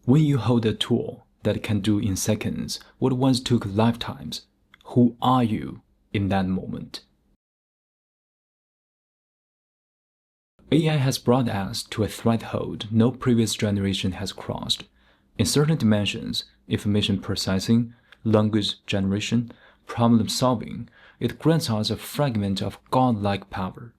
When you hold a tool that can do in seconds what once took lifetimes, who are you in that moment? AI has brought us to a threshold no previous generation has crossed. In certain dimensions, information processing, language generation, problem solving, it grants us a fragment of godlike power.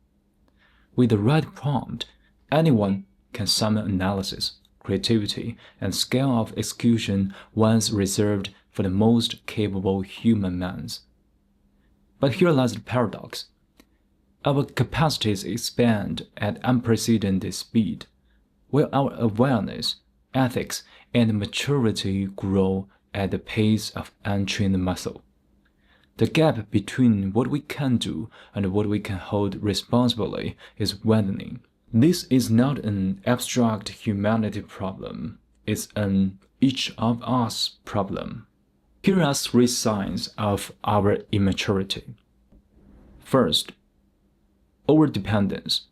With the right prompt, anyone can summon analysis, creativity, and scale of execution once reserved for the most capable human minds. But here lies the paradox. Our capacities expand at unprecedented speed, while our awareness, ethics, and maturity grow at the pace of untrained muscle. The gap between what we can do and what we can hold responsibly is widening. This is not an abstract humanity problem, it's an each of us problem. Here are 3 signs of our immaturity. First, overdependence.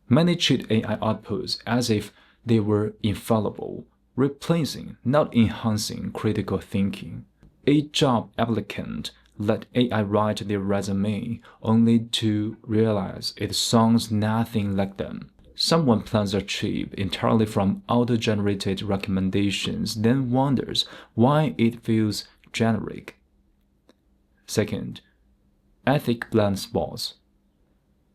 Many treat AI outputs as if they were infallible, replacing, not enhancing critical thinking. A job applicant let AI write their resume only to realize it sounds nothing like them. Someone plans a trip entirely from auto-generated recommendations, then wonders why it feels generic. Second, ethic blind spots.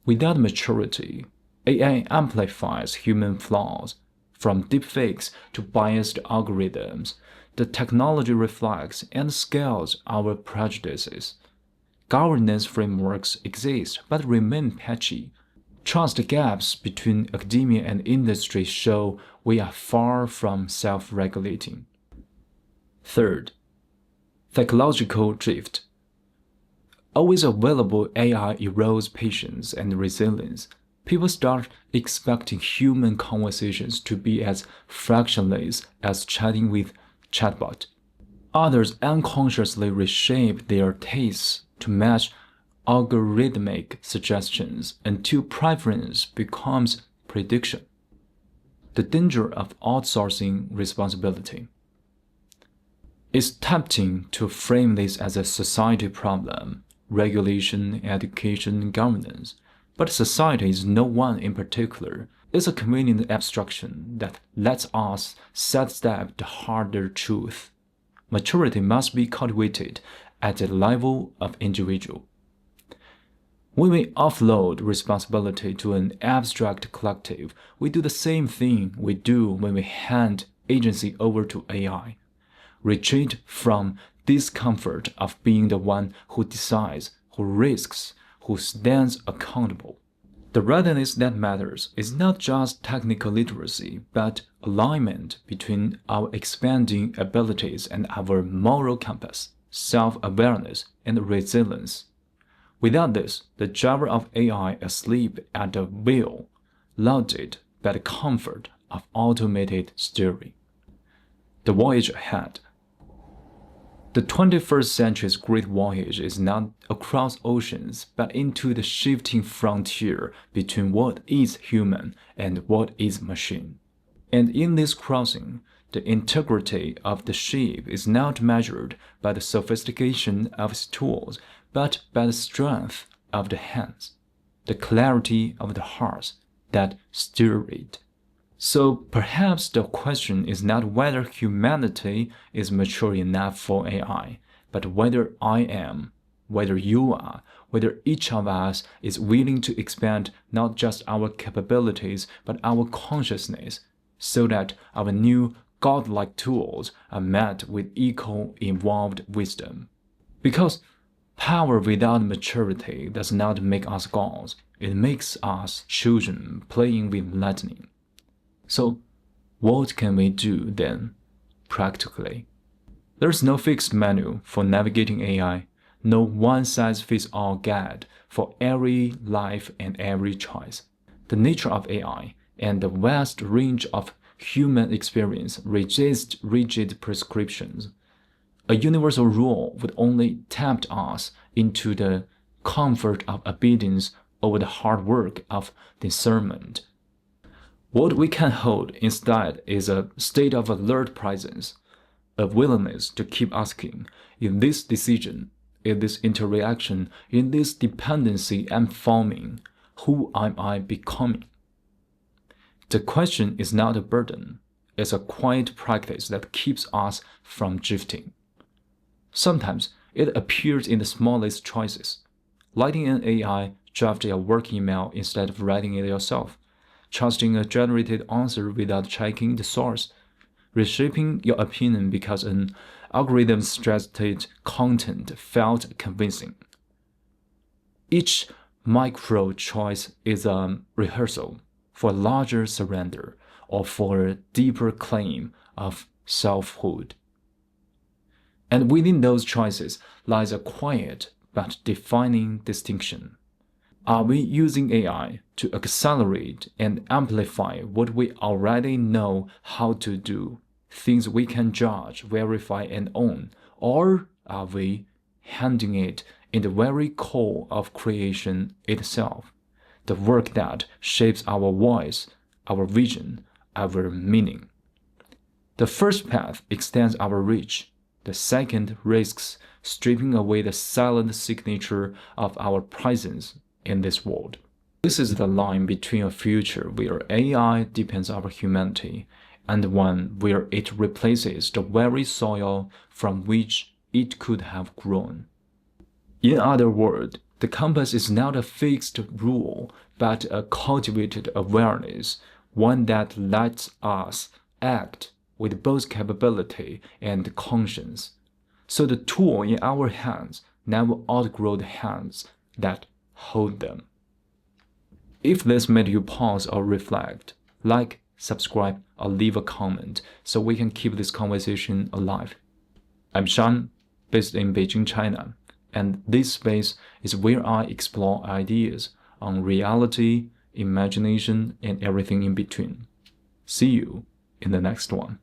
Without maturity, AI amplifies human flaws. From deepfakes to biased algorithms, the technology reflects and scales our prejudices. Governance frameworks exist but remain patchy. Trust gaps between academia and industry show we are far from self-regulating. Third, psychological drift. Always available AI erodes patience and resilience. People start expecting human conversations to be as frictionless as chatting with chatbot. Others unconsciously reshape their tastes to match algorithmic suggestions until preference becomes prediction. The danger of outsourcing responsibility. It's tempting to frame this as a society problem, regulation, education, governance. But society is no one in particular. It's a convenient abstraction that lets us sidestep the harder truth. Maturity must be cultivated at the level of individual. When we offload responsibility to an abstract collective, we do the same thing we do when we hand agency over to AI. Retreat from discomfort of being the one who decides, who risks, who stands accountable. The readiness that matters is not just technical literacy, but alignment between our expanding abilities and our moral compass, self-awareness, and resilience. Without this, the driver of AI asleep at the wheel, lauded by the comfort of automated steering. The voyage ahead. The 21st century's great voyage is not across oceans, but into the shifting frontier between what is human and what is machine. And in this crossing, the integrity of the ship is not measured by the sophistication of its tools, but by the strength of the hands, the clarity of the hearts that steer it. So perhaps the question is not whether humanity is mature enough for AI, but whether I am, whether you are, whether each of us is willing to expand not just our capabilities, but our consciousness, so that our new godlike tools are met with equal evolved wisdom. Because power without maturity does not make us gods, it makes us children playing with lightning. So, what can we do then, practically? There's no fixed manual for navigating AI, no one-size-fits-all guide for every life and every choice. The nature of AI and the vast range of human experience resist rigid prescriptions. A universal rule would only tempt us into the comfort of obedience over the hard work of discernment. What we can hold instead is a state of alert presence, a willingness to keep asking, in this decision, in this interaction, in this dependency I'm forming, who am I becoming? The question is not a burden, it's a quiet practice that keeps us from drifting. Sometimes it appears in the smallest choices. Letting an AI draft a work email instead of writing it yourself, trusting a generated answer without checking the source, reshaping your opinion because an algorithm suggested content felt convincing. Each micro choice is a rehearsal for a larger surrender or for a deeper claim of selfhood. And within those choices lies a quiet but defining distinction. Are we using AI to accelerate and amplify what we already know how to do, things we can judge, verify, and own? Or are we handing it in the very core of creation itself, the work that shapes our voice, our vision, our meaning? The first path extends our reach. The second risks stripping away the silent signature of our presence in this world. This is the line between a future where AI deepens our humanity and one where it replaces the very soil from which it could have grown. In other words, the compass is not a fixed rule, but a cultivated awareness, one that lets us act with both capability and conscience, so the tool in our hands never outgrow the hands that hold them. If this made you pause or reflect, like, subscribe, or leave a comment so we can keep this conversation alive. I'm Shan, based in Beijing, China, and this space is where I explore ideas on reality, imagination, and everything in between. See you in the next one.